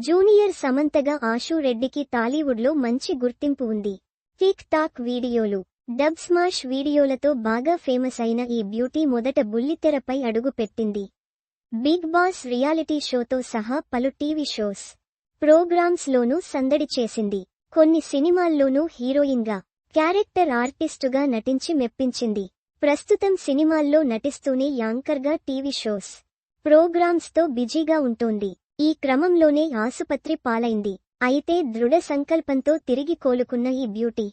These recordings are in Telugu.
జూనియర్ సమంతగా ఆశూ రెడ్డికి టాలీవుడ్లో మంచి గుర్తింపు ఉంది. టిక్ టాక్ వీడియోలు, డబ్ స్మాష్ వీడియోలతో బాగా ఫేమస్ అయిన ఈ బ్యూటీ మొదట బుల్లితెరపై అడుగు పెట్టింది. బిగ్ బాస్ రియాలిటీ షోతో సహా పలు టీవీ షోస్, ప్రోగ్రామ్స్ లోనూ సందడి చేసింది. కొన్ని సినిమాల్లోనూ హీరోయిన్గా, క్యారెక్టర్ ఆర్టిస్టుగా నటించి మెప్పించింది. ప్రస్తుతం సినిమాల్లో నటిస్తూనే యాంకర్గా టీవీ షోస్, ప్రోగ్రామ్స్తో బిజీగా ఉంటోంది. ఈ క్రమంలోనే ఆసుపత్రి పాలైంది. అయితే దృఢ సంకల్పంతో తిరిగి కోలుకున్న ఈ బ్యూటీ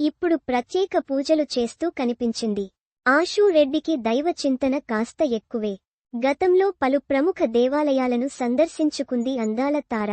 ఇప్పుడు ప్రత్యేక పూజలు చేస్తూ కనిపించింది. ఆశూ రెడ్డికి దైవ చింతన కాస్త ఎక్కువే. గతంలో పలు ప్రముఖ దేవాలయాలను సందర్శించుకుంది అందాల తార.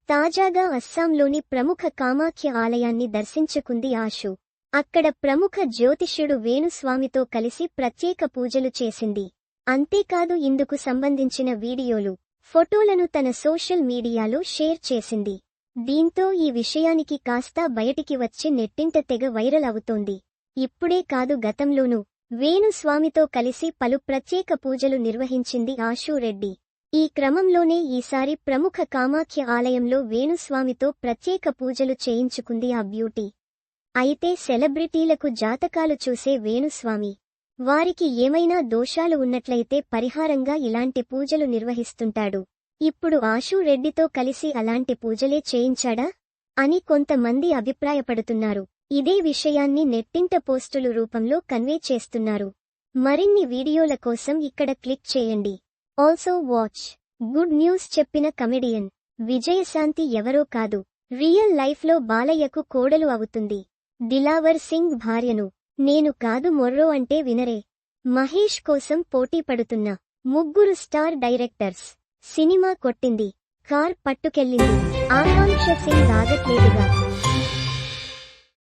తాజాగా అస్సాంలోని ప్రముఖ కామాఖ్య ఆలయాన్ని దర్శించుకుంది ఆశూ. అక్కడ ప్రముఖ జ్యోతిష్యుడు వేణుస్వామితో కలిసి ప్రత్యేక పూజలు చేసింది. అంతేకాదు ఇందుకు సంబంధించిన వీడియోలు, ఫోటోలను తన సోషల్ మీడియాలో షేర్ చేసింది. దీంతో ఈ విషయానికి కాస్త బయటికి వచ్చి నెట్టింట తెగ వైరల్ అవుతోంది. ఇప్పుడే కాదు గతంలోనూ వేణుస్వామితో కలిసి పలు ప్రత్యేక పూజలు నిర్వహించింది ఆశూ రెడ్డి. ఈ క్రమంలోనే ఈసారి ప్రముఖ కామాఖ్య ఆలయంలో వేణుస్వామితో ప్రత్యేక పూజలు చేయించుకుంది ఆ బ్యూటీ. అయితే సెలబ్రిటీలకు జాతకాలు చూసే వేణుస్వామి, వారికి ఏమైనా దోషాలు ఉన్నట్లయితే పరిహారంగా ఇలాంటి పూజలు నిర్వహిస్తుంటాడు. ఇప్పుడు ఆశూ రెడ్డితో కలిసి అలాంటి పూజలే చేయించాడా అని కొంతమంది అభిప్రాయపడుతున్నారు. ఇదే విషయాన్ని నెట్టింట పోస్టులు రూపంలో కన్వే చేస్తున్నారు. మరిన్ని వీడియోల కోసం ఇక్కడ క్లిక్ చేయండి. Also watch. గుడ్ న్యూస్ చెప్పిన కమెడియన్ విజయశాంతి ఎవరో కాదు, రియల్ లైఫ్లో బాలయ్యకు కోడలు అవుతుంది. దిలావర్ సింగ్ భార్యను నేను కాదు మొర్రో అంటే వినరే. మహేష్ కోసం పోటీ పడుతున్న ముగ్గురు స్టార్ డైరెక్టర్స్ సినిమా కొట్టింది, కార్ పట్టుకెళ్లింది. ఆకాంక్ష సింగ్ ఆగట్లేదుగా.